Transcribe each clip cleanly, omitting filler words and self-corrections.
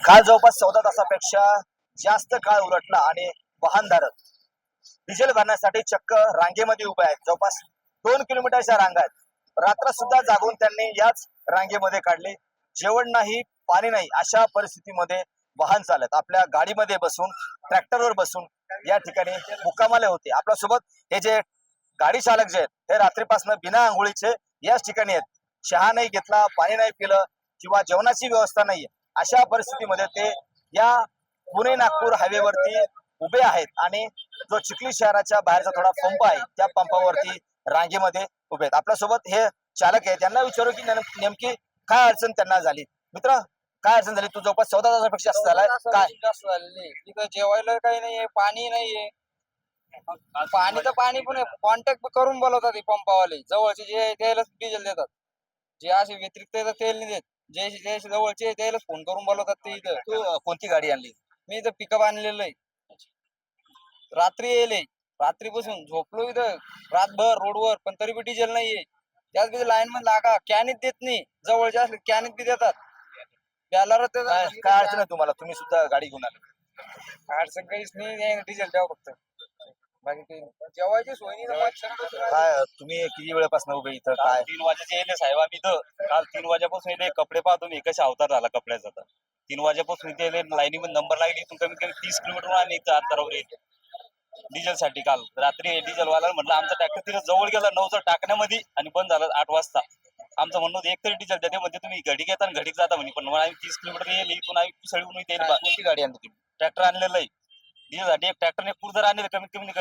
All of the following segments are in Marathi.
काल जवळपास 14 तासापेक्षा जास्त काळ उलटला आणि वाहनधारक डिझेल भरण्यासाठी चक्क रांगेमध्ये उभे आहेत. जवळपास 2 किलोमीटरच्या रांगा आहेत. रात्र सुद्धा जागून त्यांनी याच रांगेमध्ये काढली. जेवण नाही, पाणी नाही, अशा परिस्थितीमध्ये वाहन चालत आपल्या गाडीमध्ये बसून, ट्रॅक्टरवर बसून या ठिकाणी मुक्कामाला होते. आपल्यासोबत हे जे गाडी चालक जे आहेत, हे रात्रीपासून बिना आंघोळीचे याच ठिकाणी आहेत. चहा नाही घेतला, पाणी नाही पिलं किंवा जेवणाची व्यवस्था नाहीये. अशा परिस्थितीमध्ये ते या पुणे नागपूर हायवेवरती उभे आहेत आणि जो चिखली शहराच्या बाहेरचा थोडा पंप आहे, त्या पंपावरती रांगेमध्ये उभे आहेत. आपल्यासोबत हे चालक आहेत. त्यांना विचारू की नेमकी काय अडचण त्यांना झाली. मित्र, काय अडचण झाली? तू जवळपास 14 तासापेक्षा जास्त झालाय. काय जास्त झालेली तिथं जेवायला काही नाहीये, पाणी नाहीये. पाणी तर पाणी पण कॉन्टॅक्ट करून बोलवतात ते पंपावाले. जवळचे जे त्यालाच डिझेल देतात, जे असे व्यतिरिक्त येतात तेल नाही देत. जे जवळचे त्यालाच फोन करून बोलवतात ते इथं. तू कोणती गाडी आणली? मी इथं पिकअप आणलेलं आहे. रात्री येले, रात्रीपासून झोपलो इथं रातभर रोडवर, पण तरी बी डिझेल नाहीये. त्याच बी लाईन मध्ये लागा, कॅनीत देत नाही. जवळचे असले कॅनीत बी देतात. बॅलर काय अडचण आहे तुम्हाला? तुम्ही सुद्धा गाडी घेऊन आले. अडचण काहीच नाही, डिझेल द्यावं फक्त. बाकी काही जेवायची सोय नाही. काय तुम्ही किती वेळापासून उभे इथं? काय 3 वाजेचे येले साहेब आम्ही इथं. काल 3 वाजेपासून येले. कपडे पाहतो मी कशा अवतार झाला कपड्याचा. तर 3 वाजेपासून इथे येले, लाईनीमध्ये नंबर लागली. इथून कमीत कमी 30 किलोमीटर आणि इथं अंतरावर येते डिझेल साठी. काल रात्री डिझेल वाला म्हटलं आमचा ट्रॅक्टर तिथे जवळ गेला 9चा टाकण्यामध्ये आणि बंद झालं 8 वाजता. आमचं म्हणणं होतं एकतरी डिझेल द्या. म्हणजे तुम्ही घडी घेता आणि घडीक जाता म्हणे. पण आम्ही 30 किलोमीटर येईल, इथून आम्ही पिसळून येईल. कोणती गाडी आणली तुम्ही? ट्रॅक्टर आणलेलं आहे डिझेलसाठी. एक ट्रॅक्टरने कुठं आणले कमीत कमी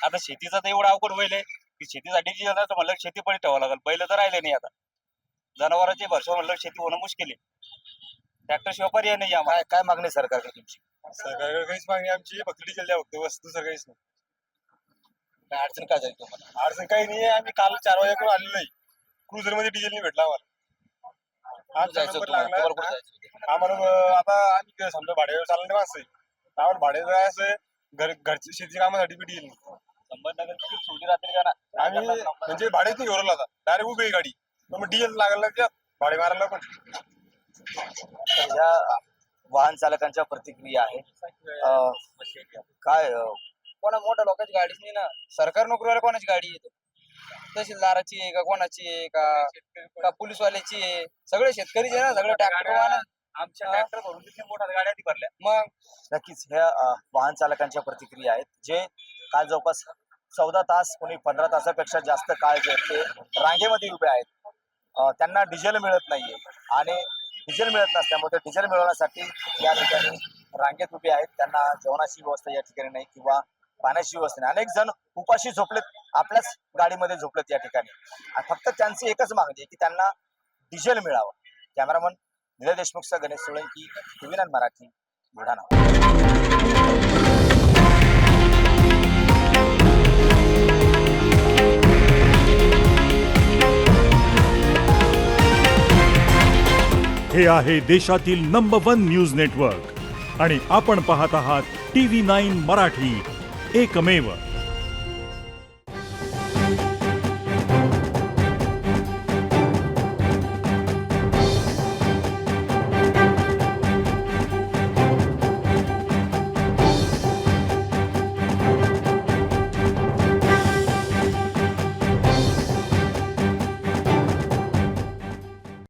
आता शेतीचा तर एवढं अवघड होईल की शेतीसाठी डिझेल तर म्हणलं शेती पण ठेवावं लागेल. बैल तर राहिले नाही. आता जनावरांचे भरशा म्हणलं शेती होणं मुश्किल आहे. ट्रॅक्टर शिवाय पर्याय नाही आम्हाला. काय मागणी सरकारकडे तुमची? सरकारकडे काहीच मागणी आमची फक्त डिझेल द्या फक्त, बस दुसरं काहीच नाही. काय अडचण काय झाली तुम्हाला? अडचण काही नाही. आम्ही काल 4 वाजेकडून आलेलो आहे. क्रुझर मध्ये डिझेल नाही भेटला आम्हाला. आमचा जायचं नंबर तुम्हाला? लागला. कुठं जायचं? आम्हाला आता आम्ही समजा भाड्यावर चालणारे माणसं आहे. आम्हाला भाडे जायचं घरची शेती कामासाठी बी डिझेल नाही. संभाजीनगर सोडी रात्री का ना आम्ही म्हणजे भाडेच नाही घेऊन आता डायरेक्ट उभी आहे गाडी. पण मग डिझेल लागला त्यात भाडे मारायला पण. या वाहन चालकांच्या प्रतिक्रिया आहे. काय कोणा मोठ्या लोकांची गाडीच नाही ना. सरकार नोकरीवाला कोणाची गाडी येते? तहसीलदाराची आहे का, कोणाची आहे का पोलीसवाल्याची आहे? सगळे शेतकरीच आहे ना, सगळे ट्रॅक्टर. आमच्या ट्रॅक्टर भरून तिथे मोठ्या गाड्या ती भरल्या. मग नक्कीच ह्या वाहन चालकांच्या प्रतिक्रिया आहेत, जे काल जवळपास 14 तास, कोणी 15 तासापेक्षा जास्त काळ जे ते रांगेमध्ये उभे आहेत. त्यांना डिझेल मिळत नाहीये आणि डिझेल मिळत नसल्यामुळे डिझेल मिळवण्यासाठी या ठिकाणी रांगेत उभे आहेत. त्यांना जेवणाची व्यवस्था या ठिकाणी नाही किंवा पाण्याची व्यवस्था नाही. अनेक जण उपाशी झोपलेत, आपल्याच गाडीमध्ये झोपलेत या ठिकाणी. फक्त त्यांची एकच मागणी आहे की त्यांना डिझेल मिळावं. कॅमेरामन निलेश देशमुखचा गणेश सोळंकी, TV9 मराठी, बुलढाणा. हे आहे देशातील नंबर 1 न्यूज नेटवर्क आणि आपण पाहत आहात TV9 मराठी, एकमेव.